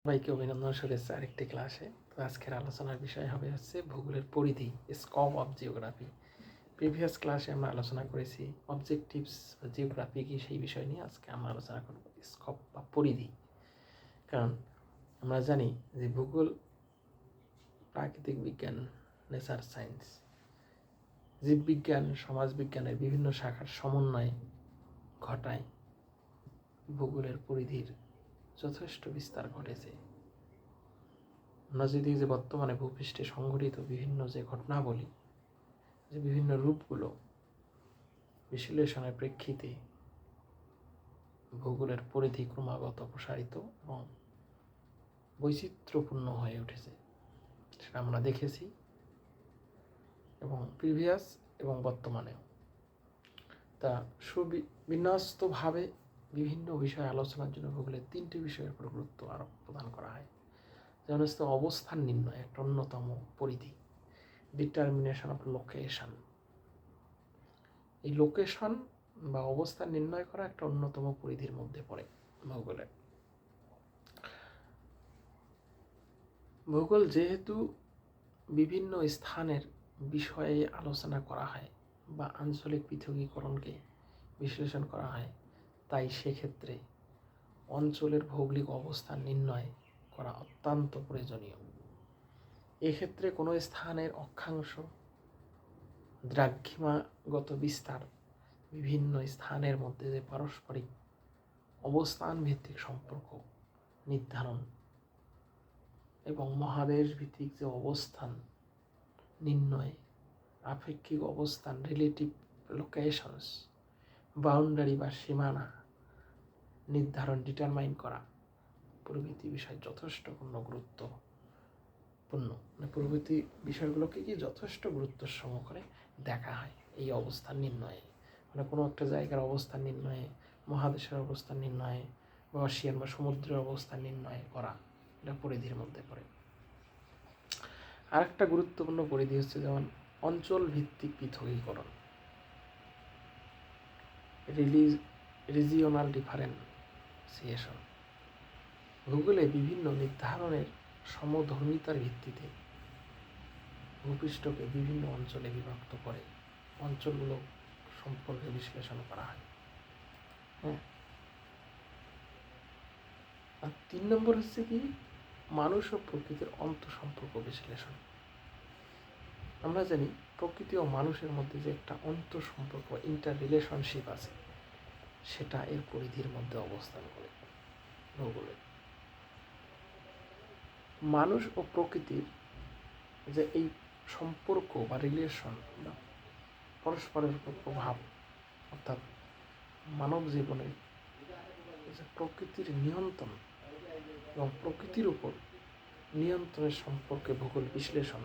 সবাইকে অভিনন্দন, শুভেচ্ছা আরেকটি ক্লাসে। তো আজকের আলোচনার বিষয় হবে ভূগোলের পরিধি, স্কোপ অফ জিওগ্রাফি। প্রিভিয়াস ক্লাসে আমরা আলোচনা করেছি অবজেক্টিভস বা জিওগ্রাফি কি, সেই বিষয় নিয়ে আজকে আমরা আলোচনা করব স্কোপ বা পরিধি। কারণ আমরা জানি যে ভূগোল প্রাকৃতিক বিজ্ঞান, নেচার সায়েন্স, জীববিজ্ঞান, সমাজবিজ্ঞানের বিভিন্ন শাখার সমন্বয়ে ঘটায় ভূগোলের পরিধির যথেষ্ট বিস্তার ঘটেছে। আমরা যদি যে বর্তমানে ভূপৃষ্ঠে সংঘটিত বিভিন্ন যে ঘটনাবলী, যে বিভিন্ন রূপগুলো বিশ্লেষণের প্রেক্ষিতে ভূগোলের পরিধি ক্রমাগত প্রসারিত এবং বৈচিত্র্যপূর্ণ হয়ে উঠেছে, সেটা আমরা দেখেছি এবং প্রিভিয়াস এবং বর্তমানেও। তা সুবিন্যস্তভাবে বিভিন্ন বিষয় আলোচনার জন্য ভূগোলের 3টি বিষয়ের উপর গুরুত্ব আরোপ প্রদান করা হয়। যেমন হচ্ছে অবস্থান নির্ণয়, একটা অন্যতম পরিধি, ডিটারমিনেশন অফ লোকেশন। এই লোকেশন বা অবস্থান নির্ণয় করা একটা অন্যতম পরিধির মধ্যে পড়ে ভূগোলের। ভূগোল যেহেতু বিভিন্ন স্থানের বিষয়ে আলোচনা করা হয় বা আঞ্চলিক পৃথকীকরণকে বিশ্লেষণ করা হয়, তাই সেক্ষেত্রে অঞ্চলের ভৌগোলিক অবস্থান নির্ণয় করা অত্যন্ত প্রয়োজনীয়। এক্ষেত্রে কোনো স্থানের অক্ষাংশ, দ্রাঘিমাগত বিস্তার, বিভিন্ন স্থানের মধ্যে যে পারস্পরিক অবস্থান ভিত্তিক সম্পর্ক নির্ধারণ এবং মহাদেশ ভিত্তিক যে অবস্থান নির্ণয়, আপেক্ষিক অবস্থান, রিলেটিভ লোকেশনস, বাউন্ডারি বা সীমানা নির্ধারণ, ডিটারমাইন করা প্রভৃতি বিষয় যথেষ্ট গুরুত্বপূর্ণ। প্রভৃতি বিষয়গুলোকে কি যথেষ্ট গুরুত্ব সহকারে দেখা হয় এই অবস্থান নির্ণয়ে। কোনো একটা জায়গার অবস্থান নির্ণয়ে, মহাদেশের অবস্থান নির্ণয়ে বা অসিয়ান বা সমুদ্রের অবস্থান নির্ণয় করা, এটা পরিধির মধ্যে পড়ে। আর একটা গুরুত্বপূর্ণ পরিধি হচ্ছে যেমন অঞ্চল ভিত্তিক পৃথকীকরণ, রিজিওনাল ডিফারেন্সিয়েশন। ভূগোলে বিভিন্ন নির্ধারণের সমধর্মিতার ভিত্তিতে ভূপৃষ্ঠকে বিভিন্ন অঞ্চলে বিভক্ত করে অঞ্চলগুলো সম্পর্কে বিশ্লেষণ করা হয়। আর 3 নম্বর হচ্ছে কি, মানুষ ও প্রকৃতির অন্তঃসম্পর্ক বিশ্লেষণ। আমরা জানি প্রকৃতি ও মানুষের মধ্যে যে একটা অন্তঃসম্পর্ক, ইন্টার রিলেশনশিপ আছে, সেটা এর পরিধির মধ্যে অবস্থান করে ভূগোলে। মানুষ ও প্রকৃতির যে এই সম্পর্ক বা রিলেশন বা পরস্পরের উপর প্রভাব, অর্থাৎ মানব জীবনে যে প্রকৃতির নিয়ন্ত্রণ এবং প্রকৃতির উপর নিয়ন্ত্রণের সম্পর্কে ভূগোল বিশ্লেষণ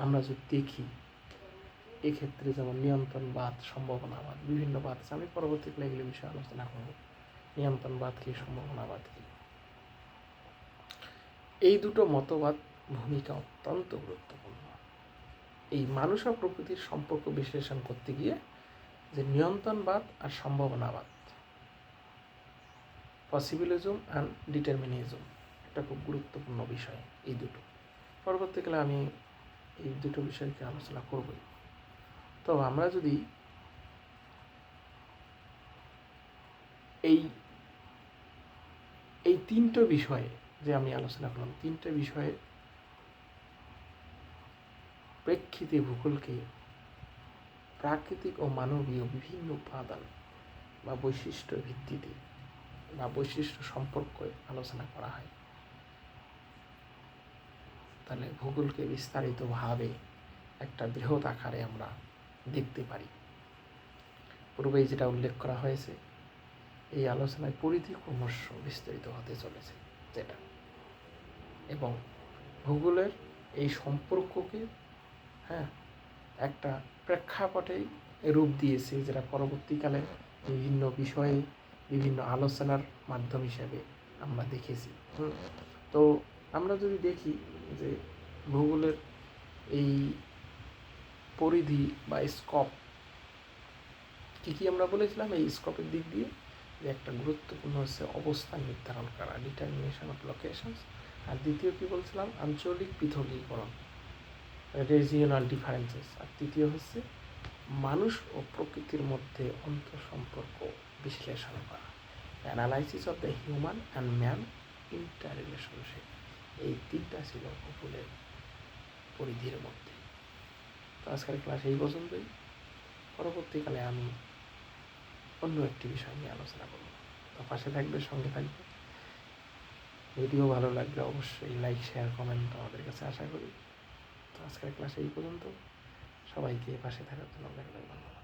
আমরা যদি দেখি, এক্ষেত্রে যেমন নিয়ন্ত্রণবাদ, সম্ভাবনাবাদ, বিভিন্ন বাদ আছে। আমি পরবর্তীকালে এগুলো বিষয়ে আলোচনা করব। নিয়ন্ত্রণবাদ কি, সম্ভাবনাবাদ কি, এই দুটো মতবাদ ভূমিকা অত্যন্ত গুরুত্বপূর্ণ। এই মানুষ আর প্রকৃতির সম্পর্ক বিশ্লেষণ করতে গিয়ে যে নিয়ন্ত্রণবাদ আর সম্ভাবনাবাদ, পসিবিলিজম অ্যান্ড ডিটারমিনিজম, একটা খুব গুরুত্বপূর্ণ বিষয়। এই দুটো পরবর্তীকালে আমি এই দুটো বিষয়কে আলোচনা করবই। তো আমরা যদি এই এই 3টে বিষয়ে যে আমি আলোচনা করলাম, 3টে বিষয়ে প্রেক্ষিতে ভূগোলকে প্রাকৃতিক ও মানবীয় বিভিন্ন উপাদান বা বৈশিষ্ট্যের ভিত্তিতে বা বৈশিষ্ট্য সম্পর্কে আলোচনা করা হয়, তাহলে ভূগোলকে বিস্তারিতভাবে একটা বৃহৎ আকারে আমরা দেখতে পারি। পূর্বেই যেটা উল্লেখ করা হয়েছে, এই আলোচনায় পরিধি ক্রমশ বিস্তৃত হতে চলেছে যেটা, এবং ভূগোলের এই সম্পর্ককে একটা প্রেক্ষাপটেই রূপ দিয়েছে, যেটা পরবর্তীকালে বিভিন্ন বিষয়ে বিভিন্ন আলোচনার মাধ্যম হিসেবে আমরা দেখেছি। তো আমরা যদি দেখি যে ভূগোলের এই পরিধি বা স্কোপ কী কী আমরা বলেছিলাম, এই স্কোপের দিক দিয়ে যে একটা গুরুত্বপূর্ণ হচ্ছে অবস্থান নির্ধারণ করা, ডিটারমিনেশন অফ লোকেশনস। আর দ্বিতীয় কী বলছিলাম, আঞ্চলিক পৃথকীকরণ, রিজিওনাল ডিফারেন্সেস। আর তৃতীয় হচ্ছে মানুষ ও প্রকৃতির মধ্যে অন্তঃসম্পর্ক বিশ্লেষণ করা, analysis of the human and man inter relationship. এই তিনটা ছিল ভূগোলের পরিধির মধ্যে। তো আজকের ক্লাস এই পর্যন্তই। পরবর্তীকালে আমি অন্য একটি বিষয় নিয়ে আলোচনা করব। তো পাশে থাকবে, সঙ্গে থাকবে। ভিডিও ভালো লাগলে অবশ্যই লাইক, শেয়ার, কমেন্ট আমাদের কাছে আশা করি। তো আজকের ক্লাস এই পর্যন্ত। সবাইকে পাশে থাকার জন্য অনেক অনেক ধন্যবাদ।